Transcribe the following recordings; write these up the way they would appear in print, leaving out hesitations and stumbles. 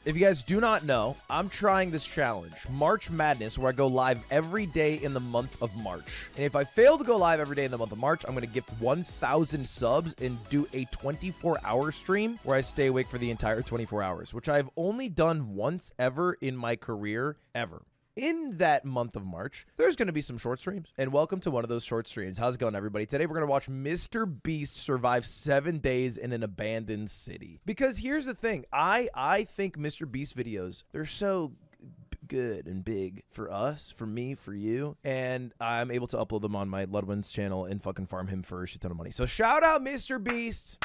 If you guys do not know, I'm trying this challenge, March Madness, where I go live every day in the month of March. And if I fail to go live every day in the month of March, I'm going to gift 1,000 subs and do a 24-hour stream where I stay awake for the entire 24 hours, which I've only done once ever in my career, ever. In that month of March, there's going to be some short streams, and welcome to one of those short streams. How's it going, everybody? Today, we're going to watch MrBeast survive 7 days in an abandoned city. Because here's the thing. I think MrBeast videos, they're so good and big for us, for me, for you, and I'm able to upload them on my Ludwig's channel and fucking farm him for a shit ton of money. So shout out MrBeast.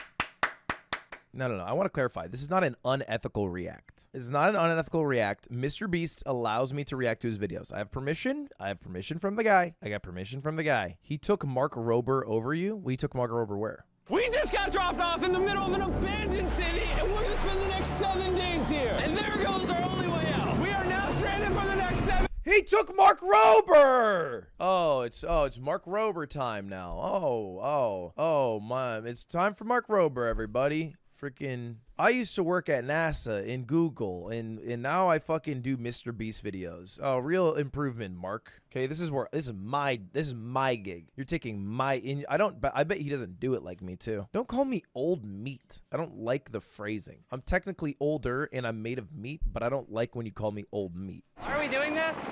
No. I want to clarify. This is not an unethical react. It's not an unethical react. MrBeast allows me to react to his videos. I have permission. I have permission from the guy. I got permission from the guy. He took Mark Rober over you. We took Mark Rober where? We just got dropped off in the middle of an abandoned city, and we're gonna spend the next 7 days here. And there goes our only way out. We are now stranded for the next 7. He took Mark Rober. Oh, it's Mark Rober time now. Oh, my! It's time for Mark Rober, everybody. Freaking, I used to work at NASA in Google, and now I fucking do MrBeast videos. Oh, real improvement, Mark. Okay, this is my gig. You're taking my I bet he doesn't do it like me too. Don't call me old meat. I don't like the phrasing. I'm technically older and I'm made of meat, but I don't like when you call me old meat. Why are we doing this?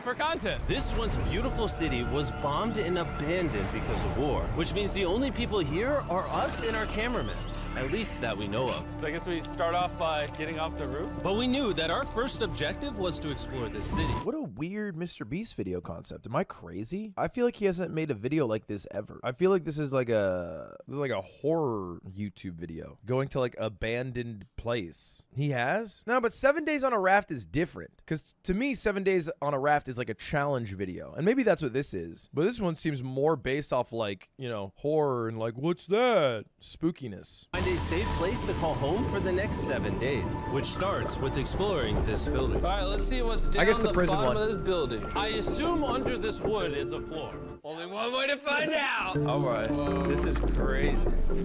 For content. This once beautiful city was bombed and abandoned because of war, which means the only people here are us and our cameraman. At least that we know of. So I guess we start off by getting off the roof. But we knew that our first objective was to explore this city. What a weird MrBeast video concept. Am I crazy? I feel like he hasn't made a video like this ever. I feel like this is like a horror YouTube video going to like abandoned place. He has? No, but 7 days on a raft is different. Because to me, 7 days on a raft is like a challenge video. And maybe that's what this is. But this one seems more based off like, you know, horror and like, what's that? Spookiness. Find a safe place to call home for the next 7 days, which starts with exploring this building. All right, let's see what's down I guess the prison bottom one. of this building. I assume under this wood is a floor. Only one way to find out. All right, this is crazy.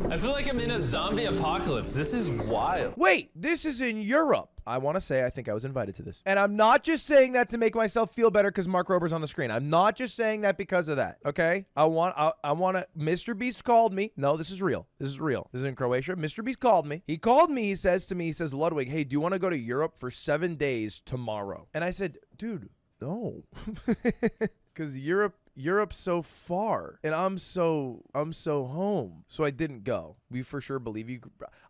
I feel like I'm in a zombie apocalypse. This is wild. Wait, this is in Europe. I want to say I think I was invited to this. And I'm not just saying that to make myself feel better because Mark Rober's on the screen. I'm not just saying that because of that, okay? I want to, MrBeast called me. No, this is real. This is real. This is in Croatia. MrBeast called me. He called me. He says to me, he says, Ludwig, hey, do you want to go to Europe for 7 days tomorrow? And I said, dude, no. Because Europe's so far and I'm so home, so I didn't go. We for sure believe you.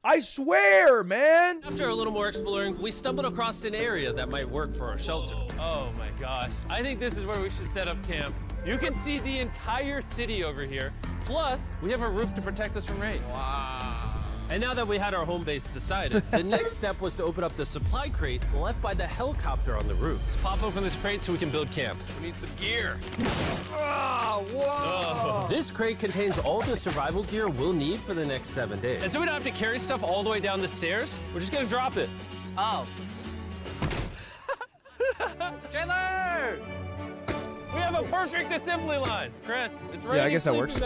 I swear, man. After a little more exploring, we stumbled across an area that might work for our shelter. Oh my gosh. I think this is where we should set up camp. You can see the entire city over here. Plus, we have a roof to protect us from rain. Wow. And now that we had our home base decided, the next step was to open up the supply crate left by the helicopter on the roof. Let's pop open this crate so we can build camp. We need some gear. Oh, whoa! This crate contains all the survival gear we'll need for the next 7 days. And so we don't have to carry stuff all the way down the stairs. We're just gonna drop it. Oh. Chandler! We have a perfect assembly line. Chris, it's raining. Yeah, I guess that works.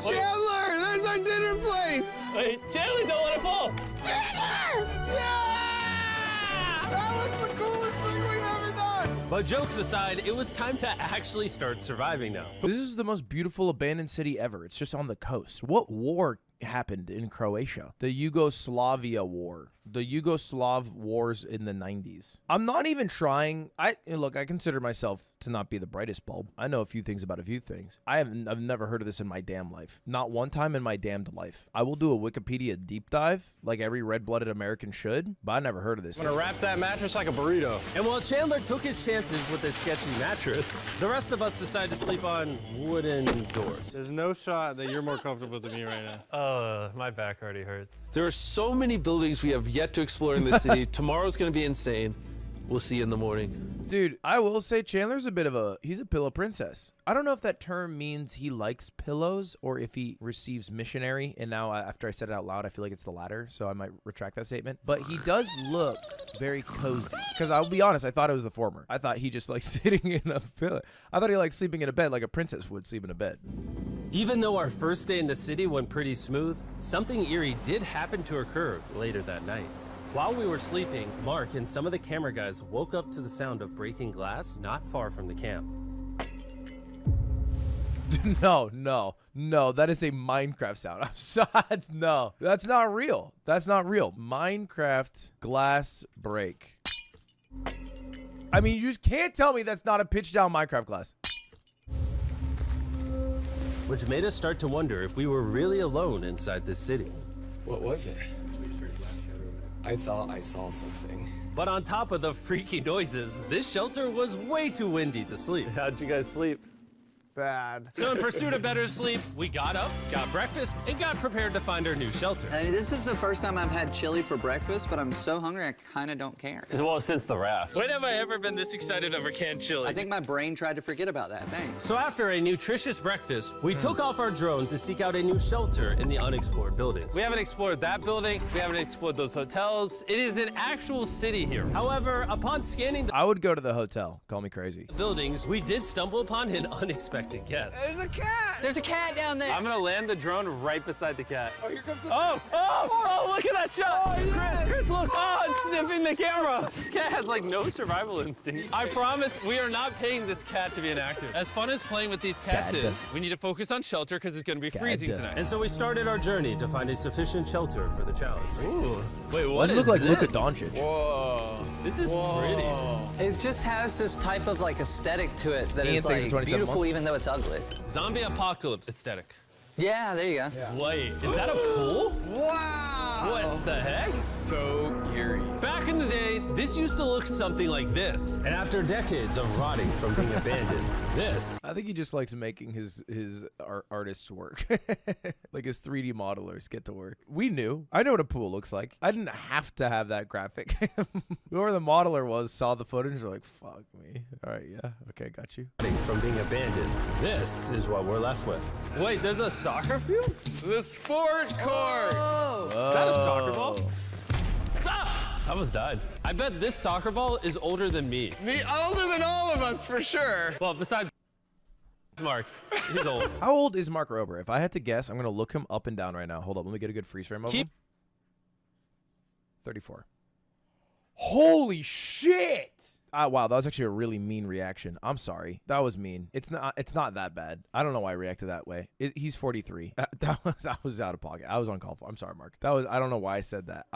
Chandler, there's our dinner plate. Wait, Chandler, don't let it fall. Chandler! Yeah! That was the coolest thing we've ever done. But jokes aside, it was time to actually start surviving now. This is the most beautiful abandoned city ever. It's just on the coast. What war happened in Croatia? The Yugoslavia War. The Yugoslav wars in the 90s. I'm not even trying. Look, I consider myself to not be the brightest bulb. I know a few things about a few things. I've never heard of this in my damn life. Not one time in my damned life. I will do a Wikipedia deep dive like every red-blooded American should, but I never heard of this. I'm gonna wrap that mattress like a burrito. And while Chandler took his chances with his sketchy mattress, the rest of us decided to sleep on wooden doors. There's no shot that you're more comfortable than me right now. My back already hurts. There are so many buildings we have yet to explore in this city. Tomorrow's gonna be insane. We'll see you in the morning. Dude, I will say Chandler's he's a pillow princess. I don't know if that term means he likes pillows or if he receives missionary. And now after I said it out loud, I feel like it's the latter. So I might retract that statement. But he does look very cozy. Because I'll be honest, I thought it was the former. I thought he just liked sitting in a pillow. I thought he liked sleeping in a bed like a princess would sleep in a bed. Even though our first day in the city went pretty smooth, something eerie did happen to occur later that night. While we were sleeping, Mark and some of the camera guys woke up to the sound of breaking glass not far from the camp. No, that is a Minecraft sound. I'm sorry. No, that's not real. That's not real. Minecraft glass break. I mean, you just can't tell me that's not a pitch down Minecraft glass. Which made us start to wonder if we were really alone inside this city. What was it? I thought I saw something. But on top of the freaky noises, this shelter was way too windy to sleep. How'd you guys sleep? Bad. So in pursuit of better sleep, we got up, got breakfast, and got prepared to find our new shelter. I mean, this is the first time I've had chili for breakfast, but I'm so hungry I kind of don't care. Well, since the raft. When have I ever been this excited over canned chili? I think my brain tried to forget about that. Thanks. So after a nutritious breakfast, we took off our drone to seek out a new shelter in the unexplored buildings. We haven't explored that building. We haven't explored those hotels. It is an actual city here. However, upon scanning I would go to the hotel. Call me crazy. the buildings, we did stumble upon an unexpected guest. There's a cat! There's a cat down there! I'm gonna land the drone right beside the cat. Oh, here comes the Oh, look at that shot! Chris, look! Oh, it's sniffing the camera! This cat has like no survival instinct. I promise we are not paying this cat to be an actor. As fun as playing with these cats is, we need to focus on shelter because it's gonna be freezing tonight. And so we started our journey to find a sufficient shelter for the challenge. Ooh. Wait, Why what does it is look like this? Luka Doncic? Whoa. This is pretty. It just has this type of like aesthetic to it that Ian is thinking like 27 beautiful months? even though it's ugly. Zombie apocalypse aesthetic. Yeah, there you go. Wait, is that a pool? Wow! What the heck? So eerie. Back in the day, this used to look something like this. And after decades of rotting from being abandoned, this I think he just likes making his artists work. Like his 3D modelers get to work. We knew. I know what a pool looks like. I didn't have to have that graphic. Whoever the modeler was saw the footage and they're like, fuck me. All right, yeah. Okay, got you. from being abandoned, this is what we're left with. Wait, there's a soccer field? The sport court! Is that a soccer ball? Ah! I almost died. I bet this soccer ball is older than me. Me older than all of us, for sure. Well, besides Mark, he's old. How old is Mark Rober? If I had to guess, I'm going to look him up and down right now. Hold up. Let me get a good freeze frame of him. 34. Holy shit! Wow, that was actually a really mean reaction. I'm sorry. That was mean. It's not that bad. I don't know why I reacted that way. He's 43. That was out of pocket. I was uncalled for. I'm sorry, Mark. I don't know why I said that.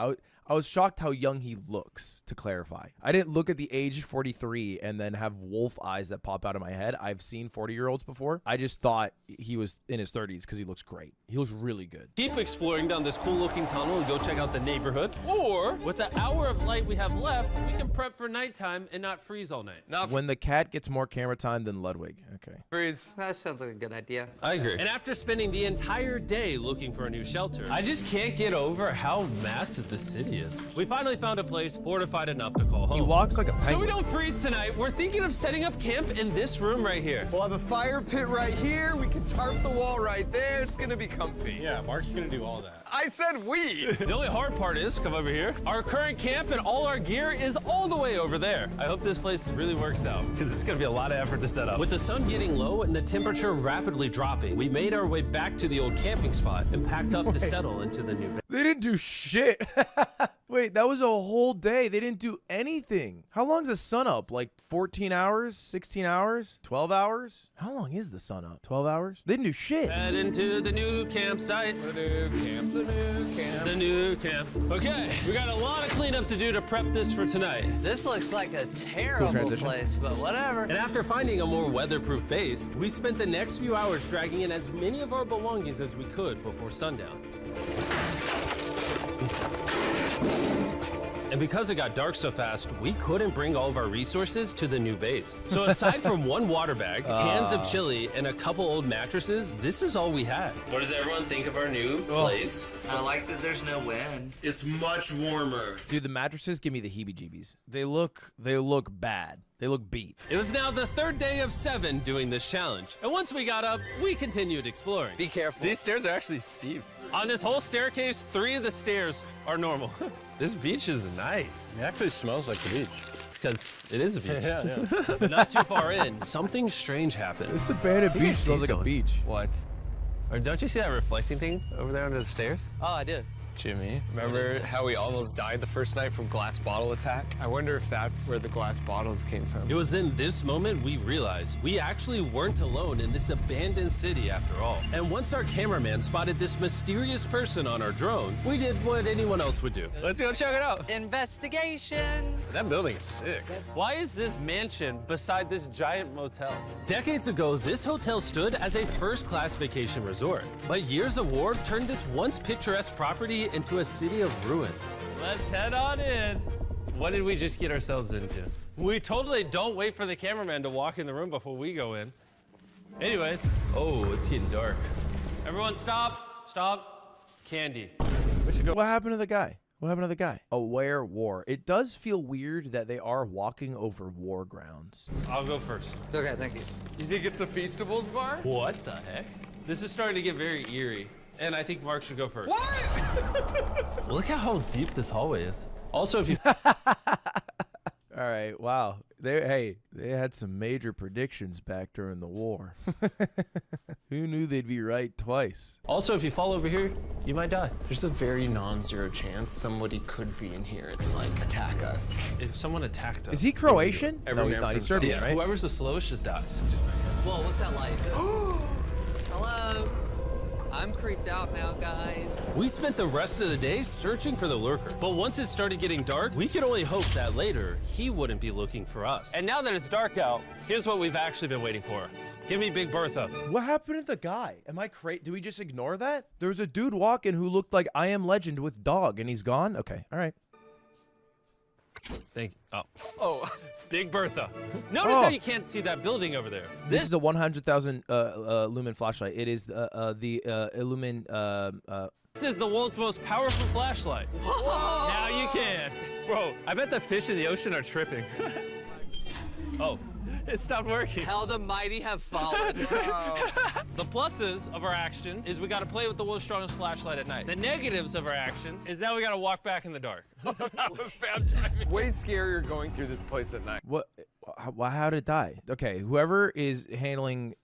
I was shocked how young he looks, to clarify. I didn't look at the age 43 and then have wolf eyes that pop out of my head. I've seen 40-year-olds before. I just thought he was in his 30s because he looks great. He looks really good. Keep exploring down this cool-looking tunnel and go check out the neighborhood. Or, with the hour of light we have left, we can prep for nighttime and not freeze all night. Not When the cat gets more camera time than Ludwig. Okay. freeze. That sounds like a good idea. I agree. And after spending the entire day looking for a new shelter, I just can't get over how massive the city is. we finally found a place fortified enough to call home. He walks like a penguin. So we don't freeze tonight, we're thinking of setting up camp in this room right here. We'll have a fire pit right here. We can tarp the wall right there. It's gonna be comfy. Yeah, Mark's gonna do all that. I said we. The only hard part is, come over here, our current camp and all our gear is all the way over there. I hope this place really works out, because it's gonna be a lot of effort to set up. With the sun getting low and the temperature rapidly dropping, we made our way back to the old camping spot and packed up to settle into the new base. They didn't do shit. Wait, that was a whole day. They didn't do anything. How long's the sun up? Like 14 hours? 16 hours? 12 hours? How long is the sun up? 12 hours? They didn't do shit. Head into the new campsite. The new camp. Okay, we got a lot of cleanup to do to prep this for tonight. This looks like a terrible transition. place, but whatever. And after finding a more weatherproof base, we spent the next few hours dragging in as many of our belongings as we could before sundown. And because it got dark so fast, we couldn't bring all of our resources to the new base. So aside from one water bag, cans of chili, and a couple old mattresses, this is all we had. What does everyone think of our new place? I like that there's no wind. It's much warmer. Dude, the mattresses give me the heebie-jeebies. They look bad. They look beat. It was now the third day of 7 doing this challenge. And once we got up, we continued exploring. Be careful. These stairs are actually steep. On this whole staircase, 3 of the stairs are normal. This beach is nice. It actually smells like the beach. It's because it is a beach. Yeah. But not too far in, something strange happened. This abandoned I beach see smells like a someone. beach. What? Or don't you see that reflecting thing over there under the stairs? Oh, I did. Jimmy, remember how we almost died the first night from glass bottle attack? I wonder if that's where the glass bottles came from. It was in this moment we realized we actually weren't alone in this abandoned city after all. And once our cameraman spotted this mysterious person on our drone, we did what anyone else would do. Let's go check it out. Investigation. That building is sick. Why is this mansion beside this giant motel? Decades ago, this hotel stood as a first-class vacation resort. But years of war turned this once picturesque property into a city of ruins. Let's head on in. What did we just get ourselves into? We totally don't wait for the cameraman to walk in the room before we go in. Anyways, oh, it's getting dark. Everyone stop, stop. Candy. What happened to the guy? What happened to the guy? Aware war. It does feel weird that they are walking over war grounds. I'll go first. Okay, thank you. You think it's a Feastables bar? What the heck? This is starting to get very eerie. And I think Mark should go first. What? Look at how deep this hallway is. Also, if you All right, wow. They had some major predictions back during the war. Who knew they'd be right twice? if you fall over here, you might die. There's a very non-zero chance somebody could be in here and like attack us. If someone attacked us. Is he Croatian? Every No, he's man not. for He's Serbian, himself. right? Whoever's the slowest just dies. Whoa, what's that light? Hello. I'm creeped out now, guys. We spent the rest of the day searching for the lurker. But once it started getting dark, we could only hope that later he wouldn't be looking for us. And now that it's dark out, here's what we've actually been waiting for. Give me Big Bertha. What happened to the guy? Am I crazy? Do we just ignore that? There was a dude walking who looked like I Am Legend with dog, and he's gone? Okay, all right. Thank you. Oh, Big Bertha. Notice how you can't see that building over there. This is a 100,000 lumen flashlight. It is the Illumin. This is the world's most powerful flashlight. Whoa. Now you can. Bro, I bet the fish in the ocean are tripping. Oh, it stopped working. How the mighty have fallen. The pluses of our actions is we got to play with the world's strongest flashlight at night. The negatives of our actions is now we got to walk back in the dark. that was bad timing. Way scarier going through this place at night. What? How did it die? Okay, whoever is handling,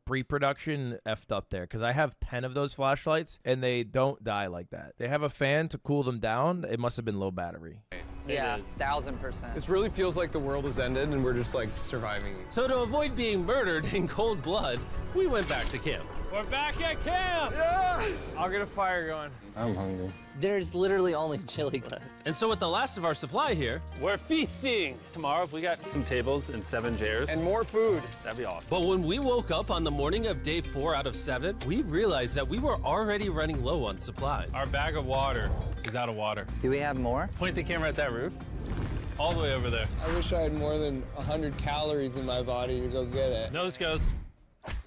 pre-production effed up there, because I have 10 of those flashlights and they don't die like that. They have a fan to cool them down. It must have been low battery. Yeah, 1000%. This really feels like the world has ended and we're just like surviving. So to avoid being murdered in cold blood, we went back to camp. We're back at camp. Yes! I'll get a fire going. I'm hungry. There's literally only chili left. And so with the last of our supply here, We're feasting. Tomorrow, if we got some tables and 7 chairs, And more food. that'd be awesome. but when we woke up on the morning of day 4 out of 7, we realized that we were already running low on supplies. Our bag of water is out of water. Do we have more? Point the camera at that roof. All the way over there. I wish I had more than 100 calories in my body to go get it. Nose goes.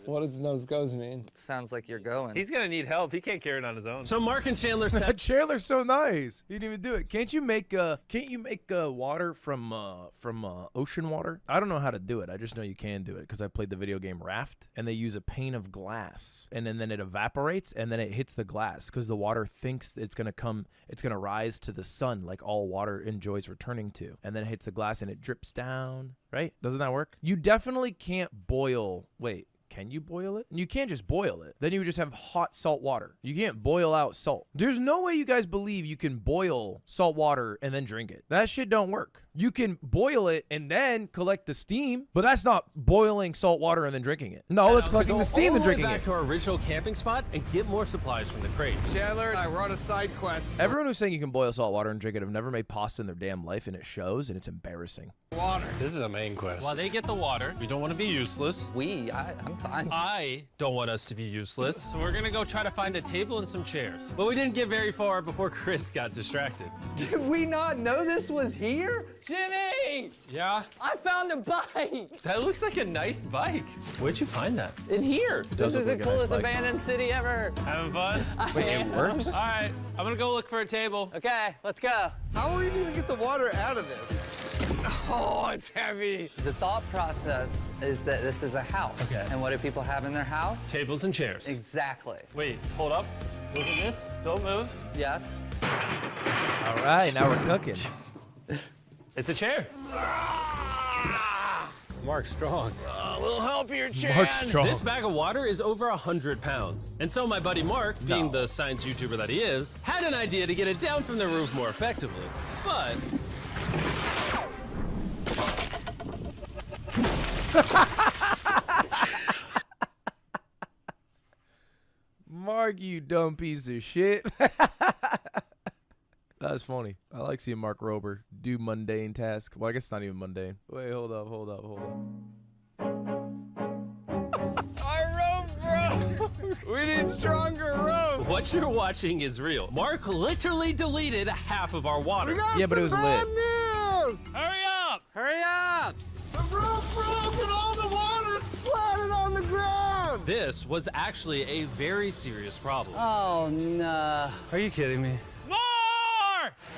What does nose goes mean? Sounds like you're going. He's gonna need help. He can't carry it on his own. So Mark and Chandler That said, Chandler's so nice. He didn't even do it. Can't you make water from ocean water? I don't know how to do it. I just know you can do it because I played the video game Raft, and they use a pane of glass, and then it evaporates, and then it hits the glass because the water thinks it's gonna rise to the sun like all water enjoys returning to, and then it hits the glass and it drips down. Right? Doesn't that work? You definitely can't boil. Wait. Can you boil it? You can't just boil it. Then you would just have hot salt water. You can't boil out salt. There's no way you guys believe you can boil salt water and then drink it. That shit don't work. You can boil it and then collect the steam, but that's not boiling salt water and then drinking it. No, that's collecting the steam and drinking back it. to our original camping spot and get more supplies from the crate. Chandler, we're on a side quest. Everyone who's saying you can boil salt water and drink it have never made pasta in their damn life, and it shows, and it's embarrassing. Water. This is a main quest. While they get the water, we don't want to be useless. I'm fine. I don't want us to be useless. So we're gonna go try to find a table and some chairs. But we didn't get very far before Chris got distracted. Did we not know this was here? Jimmy! Yeah, I found a bike! that looks like a nice bike. Where'd you find that? In here. This is look the like a nice coolest bike. abandoned city ever. Having fun? Wait, it works? All right, I'm gonna go look for a table. Okay, let's go. How are we gonna get the water out of this? Oh, it's heavy. The thought process is that this is a house. Okay. And what do people have in their house? Tables and chairs. Exactly. Wait, hold up. Look at this. Don't move. Yes. All right, now we're cooking. It's a chair. Mark's strong. A little help here, Chan. Mark's strong. This bag of water is over 100 pounds. And so my buddy Mark, being the science YouTuber that he is, had an idea to get it down from the roof more effectively. But... Mark, you dumb piece of shit. That's funny. I like seeing Mark Rober do mundane tasks. Well, I guess it's not even mundane. Wait, hold up. Our rope broke. We need stronger rope. What you're watching is real. Mark literally deleted half of our water. Yeah, but it was lit. Hurry up! Hurry up! The rope broke and all the water splattered on the ground. This was actually a very serious problem. Oh, no. Are you kidding me? More!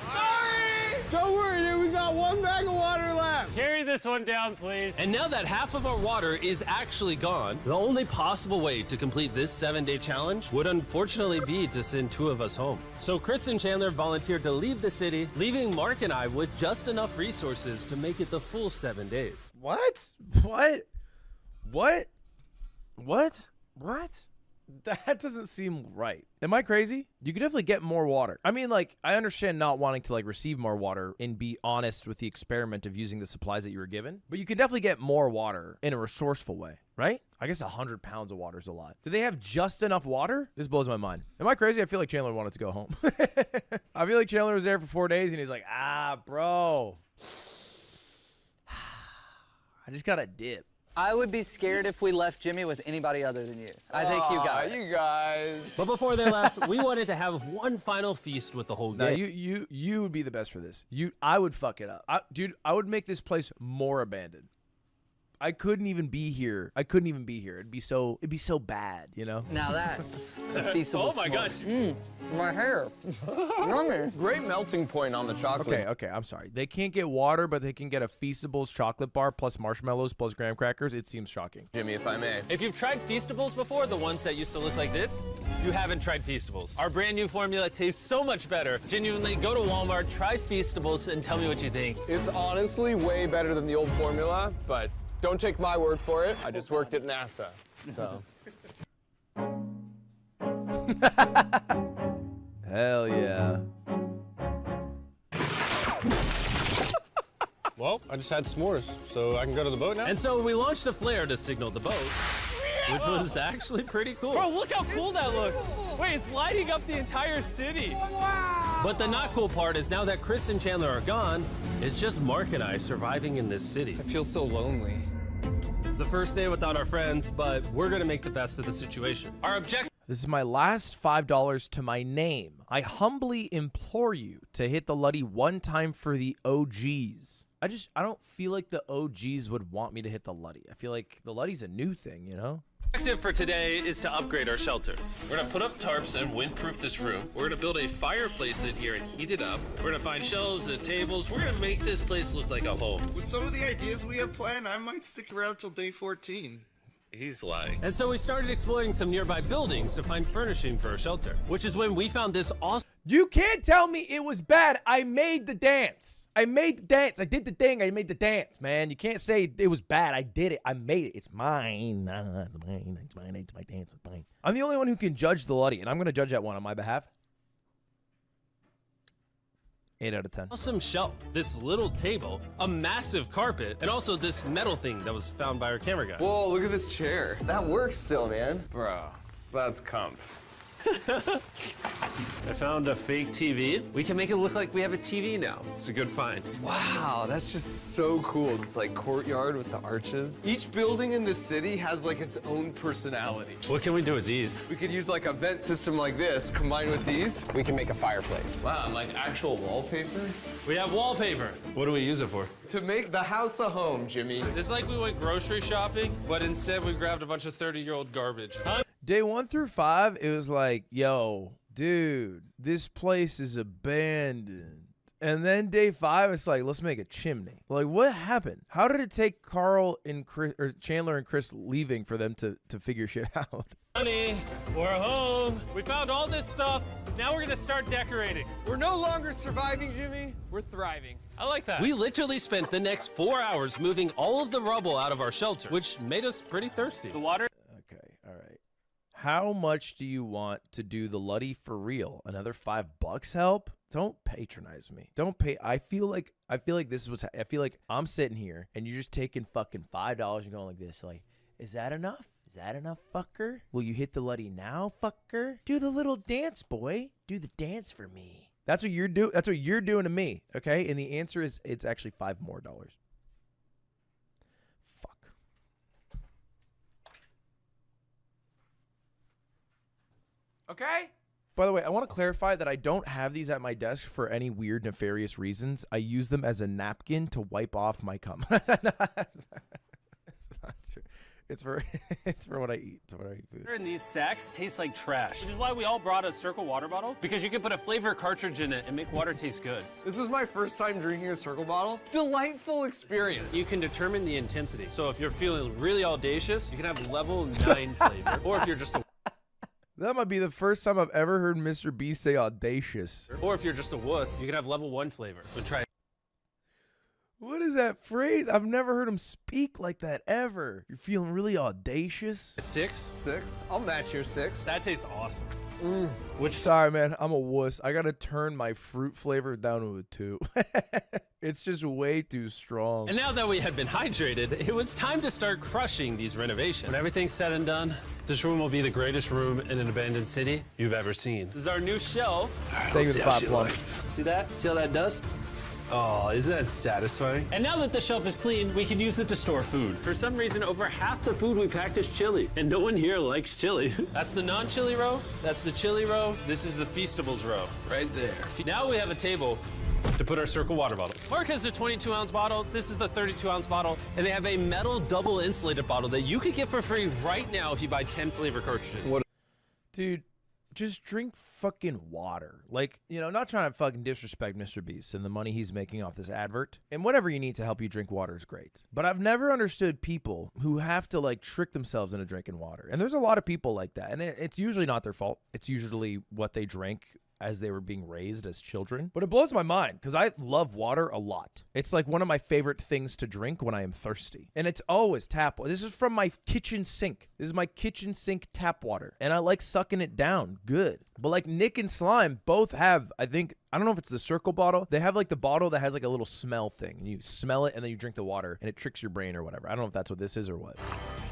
Sorry. Don't worry, dude. We got one bag of water left. Carry this one down, please. And now that half of our water is actually gone, the only possible way to complete this 7-day challenge would unfortunately be to send 2 of us home. So Chris and Chandler volunteered to leave the city, leaving Mark and I with just enough resources to make it the full 7 days. What? That doesn't seem right. Am I crazy? You could definitely get more water. I mean, like, I understand not wanting to, like, receive more water and be honest with the experiment of using the supplies that you were given. But you could definitely get more water in a resourceful way, right? I guess 100 pounds of water is a lot. Do they have just enough water? This blows my mind. Am I crazy? I feel like Chandler wanted to go home. I feel like Chandler was there for 4 days and he's like, bro. I just got to dip. I would be scared if we left Jimmy with anybody other than you. I think you got it. You guys. But before they left, we wanted to have one final feast with the whole No, gang. you would be the best for this. I would fuck it up. Dude, I would make this place more abandoned. I couldn't even be here. It'd be so bad, you know? Now that's a feasible Oh my gosh. My hair. Yummy. Great melting point on the chocolate. Okay, I'm sorry. They can't get water, but they can get a Feastables chocolate bar plus marshmallows plus graham crackers. It seems shocking. Jimmy, if I may. If you've tried Feastables before, the ones that used to look like this, you haven't tried Feastables. Our brand new formula tastes so much better. Genuinely, go to Walmart, try Feastables, and tell me what you think. It's honestly way better than the old formula, but don't take my word for it. I just worked at NASA, so. Hell yeah. Well, I just had s'mores, so I can go to the boat now? And so we launched a flare to signal the boat, which was actually pretty cool. Bro, look how cool that looks. Wait, it's lighting up the entire city. But the not cool part is now that Chris and Chandler are gone, it's just Mark and I surviving in this city. I feel so lonely. It's the first day without our friends, but we're gonna make the best of the situation. Our objective. This is my last $5 to my name. I humbly implore you to hit the Luddy one time for the OGs. I don't feel like the OGs would want me to hit the Luddy. I feel like the Luddy's a new thing, you know? Objective for today is to upgrade our shelter. We're gonna put up tarps and windproof this room. We're gonna build a fireplace in here and heat it up. We're gonna find shelves and tables. We're gonna make this place look like a home. With some of the ideas we have planned, I might stick around till day 14. He's lying. And so we started exploring some nearby buildings to find furnishing for our shelter, which is when we found this awesome. You can't tell me it was bad. I made the dance. I did the thing. I made the dance, man. You can't say it was bad. I did it. I made it. It's mine. It's mine. It's mine. It's my dance. It's mine. I'm the only one who can judge the Luddy, and I'm going to judge that one on my behalf. 8 out of 10. Awesome shelf, this little table, a massive carpet, and also this metal thing that was found by our camera guy. Whoa, look at this chair. That works still, man. Bro, that's comf. I found a fake TV. We can make it look like we have a TV now. It's a good find. Wow, that's just so cool. It's like courtyard with the arches. Each building in the city has like its own personality. What can we do with these? We could use like a vent system like this combined with these. We can make a fireplace. Wow, and like actual wallpaper? We have wallpaper. What do we use it for? To make the house a home, Jimmy. It's like we went grocery shopping, but instead we grabbed a bunch of 30-year-old garbage. Day 1 through 5, it was like, yo, dude, this place is abandoned. And then day 5, it's like, let's make a chimney. Like, what happened? How did it take Carl and Chris, or Chandler and Chris leaving for them to figure shit out? Honey, we're home. We found all this stuff. Now we're gonna start decorating. We're no longer surviving, Jimmy. We're thriving. I like that. We literally spent the next 4 hours moving all of the rubble out of our shelter, which made us pretty thirsty. The water. Okay, all right. How much do you want to do the Luddy for real? Another $5 help? Don't patronize me. Don't pay. I feel like this is what's. I feel like I'm sitting here and you're just taking fucking $5 and going like this. Like, is that enough? Is that enough, fucker? Will you hit the Luddy now, fucker? Do the little dance, boy. Do the dance for me. That's what you're doing. That's what you're doing to me. Okay, and the answer is it's actually $5 more. Fuck. Okay. By the way, I want to clarify that I don't have these at my desk for any weird, nefarious reasons. I use them as a napkin to wipe off my cum. It's not true. It's for what I eat. It's for what I eat food. And these sacks taste like trash, which is why we all brought a Circle water bottle, because you can put a flavor cartridge in it and make water taste good. This is my first time drinking a Circle bottle. Delightful experience. You can determine the intensity. So if you're feeling really audacious, you can have level 9 flavor. Or if you're just a That might be the first time I've ever heard MrBeast say audacious. Or if you're just a wuss, you can have level 1 flavor. And try. What is that phrase? I've never heard him speak like that ever. You're feeling really audacious? 6. 6. I'll match your 6. That tastes awesome. Sorry, man. I'm a wuss. I gotta turn my fruit flavor down to a 2. It's just way too strong. And now that we had been hydrated, it was time to start crushing these renovations. When everything's said and done, this room will be the greatest room in an abandoned city you've ever seen. This is our new shelf. Thank you for the 5 plums. See that? See all that dust? Oh, isn't that satisfying? And now that the shelf is clean, we can use it to store food. For some reason, over half the food we packed is chili, and no one here likes chili. That's the non-chili row, that's the chili row, this is the Feastables row, right there. Now we have a table to put our Circle water bottles. Mark has a 22-ounce bottle, this is the 32-ounce bottle, and they have a metal double insulated bottle that you could get for free right now if you buy 10 flavor cartridges. Dude, just drink fucking water. Like, you know, not trying to fucking disrespect MrBeast and the money he's making off this advert. And whatever you need to help you drink water is great. But I've never understood people who have to like trick themselves into drinking water. And there's a lot of people like that. And it's usually not their fault. It's usually what they drank as they were being raised as children. But it blows my mind because I love water a lot. It's like one of my favorite things to drink when I am thirsty. And it's always tap water. This is from my kitchen sink. This is my kitchen sink tap water. And I like sucking it down good. But like Nick and Slime both have, I think, I don't know if it's the Circle bottle. They have like the bottle that has like a little smell thing. And you smell it and then you drink the water and it tricks your brain or whatever. I don't know if that's what this is or what.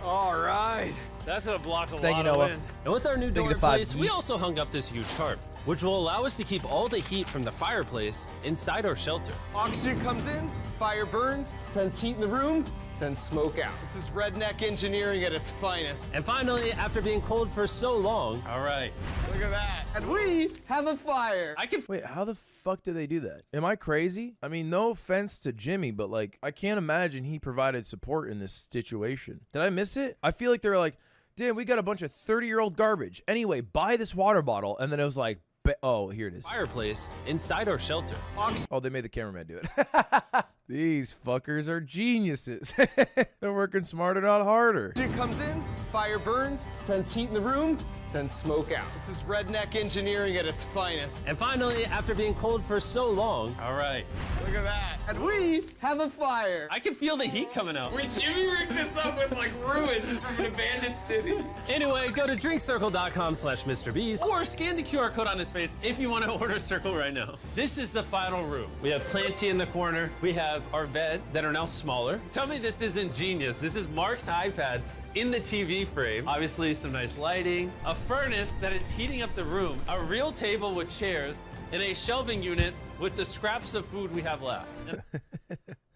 All right. That's gonna block a Thank lot you, of Noah. wind. And with our new door you in to 5 place, we also hung up this huge tarp, which will allow us to keep all the heat from the fireplace inside our shelter. Oxygen comes in, fire burns, sends heat in the room, sends smoke out. This is redneck engineering at its finest. And finally, after being cold for so long, All right. Look at that. And we have a fire. I can Wait, how the fuck did they do that? Am I crazy? I mean, no offense to Jimmy, but like, I can't imagine he provided support in this situation. Did I miss it? I feel like they were like, damn, we got a bunch of 30-year-old garbage. Anyway, buy this water bottle. And then it was like, oh, here it is. fireplace inside our shelter. Oh, they made the cameraman do it. These fuckers are geniuses. They're working smarter, not harder. Oxygen comes in, fire burns, sends heat in the room, sends smoke out. This is redneck engineering at its finest. And finally, after being cold for so long, All right. Look at that. And we have a fire. I can feel the heat coming out. Wait, Jimmy rigged this up with like ruins from an abandoned city. Anyway, go to drinkcircle.com/MrBeast or scan the QR code on his face if you want to order Circle right now. This is the final room. We have Planty in the corner. We have our beds that are now smaller. Tell me this isn't genius. This is Mark's iPad in the TV frame. Obviously some nice lighting, a furnace that is heating up the room, a real table with chairs, and a shelving unit with the scraps of food we have left.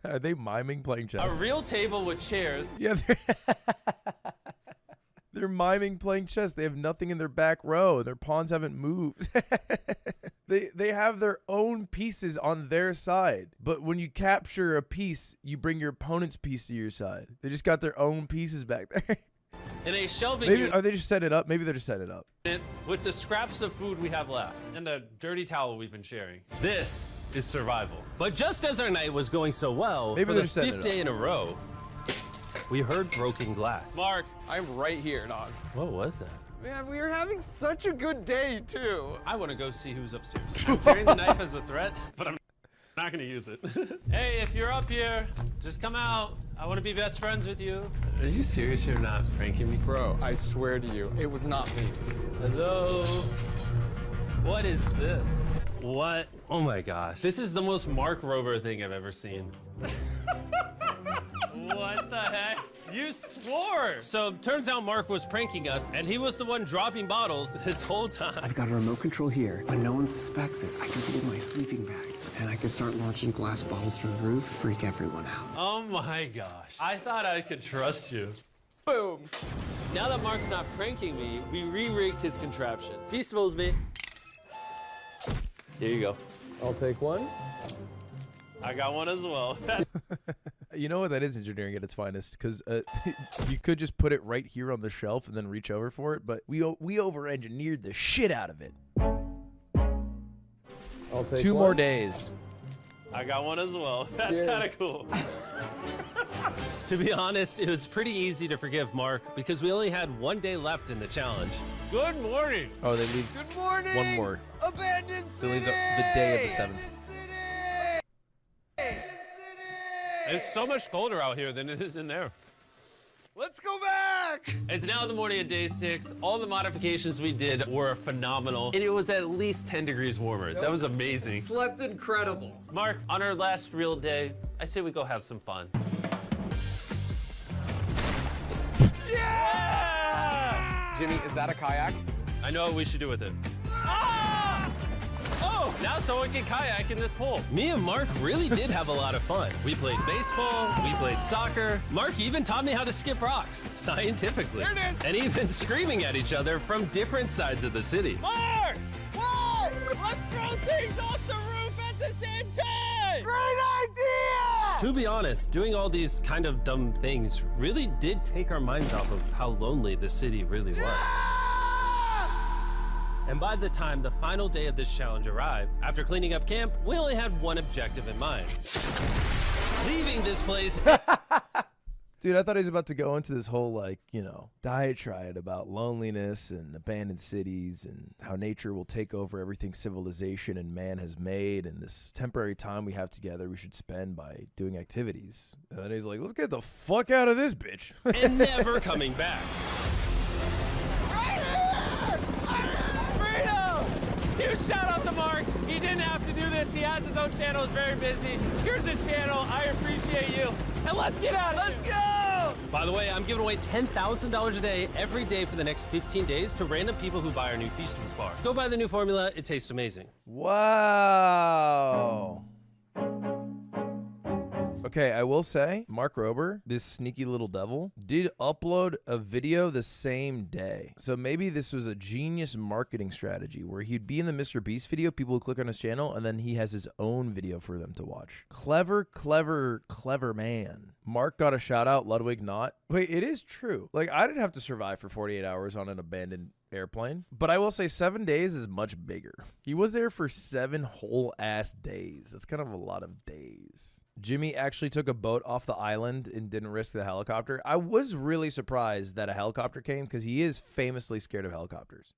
Are they miming playing chess? A real table with chairs. Yeah, they're miming playing chess. They have nothing in their back row. Their pawns haven't moved. They have their own pieces on their side. But when you capture a piece, you bring your opponent's piece to your side. They just got their own pieces back there. in a shelving Maybe unit are they just setting it up? Maybe they're just setting it up. with the scraps of food we have left and the dirty towel we've been sharing. This is survival. But just as our night was going so well, Maybe for they're the just setting 5th it day in a row, we heard broken glass. Mark, I'm right here, dog. What was that? Man, we were having such a good day, too. I want to go see who's upstairs. I'm carrying the knife as a threat, but I'm not gonna use it. Hey, if you're up here, just come out. I want to be best friends with you. Are you serious? You're not pranking me? Bro, I swear to you, it was not me. Hello? What is this? What? Oh my gosh. This is the most Mark Rober thing I've ever seen. What the heck? You swore! So turns out Mark was pranking us, and he was the one dropping bottles this whole time. I've got a remote control here. When no one suspects it, I can put it in my sleeping bag. And I can start launching glass bottles from the roof, freak everyone out. Oh my gosh. I thought I could trust you. Boom. now that Mark's not pranking me, we re-rigged his contraption. Feastables me. Here you go. I'll take one. I got one as well. You know what? That is engineering at its finest, because you could just put it right here on the shelf and then reach over for it, but we over-engineered the shit out of it. I'll take 2 one. more days. I got one as well. That's Cheers. kind of cool. To be honest, it was pretty easy to forgive Mark because we only had 1 day left in the challenge. Good morning. Oh, they leave Good morning. one more. Abandoned They city. leave the day of the 7th. It's so much colder out here than it is in there. Let's go back. It's now the morning of day 6. All the modifications we did were phenomenal, and it was at least 10 degrees warmer. That was amazing. Slept incredible. Mark, on our last real day, I say we go have some fun. Yeah! Jimmy, is that a kayak? I know what we should do with it. Ah! Oh, now someone can kayak in this pool. Me and Mark really did have a lot of fun. We played baseball, we played soccer. Mark even taught me how to skip rocks, scientifically. There it is. And even screaming at each other from different sides of the city. Mark! What? Let's throw things off the roof at the same time! Great idea. To be honest, doing all these kind of dumb things really did take our minds off of how lonely the city really was. And by the time the final day of this challenge arrived, after cleaning up camp, we only had one objective in mind. Leaving this place. Dude, I thought he was about to go into this whole, like, you know, diatribe about loneliness and abandoned cities and how nature will take over everything civilization and man has made, and this temporary time we have together we should spend by doing activities. And then he's like, let's get the fuck out of this bitch. And never coming back. Huge shout out to Mark. He didn't have to do this. He has his own channel. He's very busy. Here's his channel. I appreciate you. And let's get out of here. Let's go. By the way, I'm giving away $10,000 a day every day for the next 15 days to random people who buy our new Feastables bar. Go buy the new formula. It tastes amazing. Wow. Okay, I will say, Mark Rober, this sneaky little devil, did upload a video the same day. So maybe this was a genius marketing strategy where he'd be in the MrBeast video, people would click on his channel, and then he has his own video for them to watch. Clever, clever, clever man. Mark got a shout out, Ludwig not. Wait, it is true. Like, I didn't have to survive for 48 hours on an abandoned airplane, but I will say 7 days is much bigger. He was there for 7 whole ass days. That's kind of a lot of days. Jimmy actually took a boat off the island and didn't risk the helicopter. I was really surprised that a helicopter came because he is famously scared of helicopters.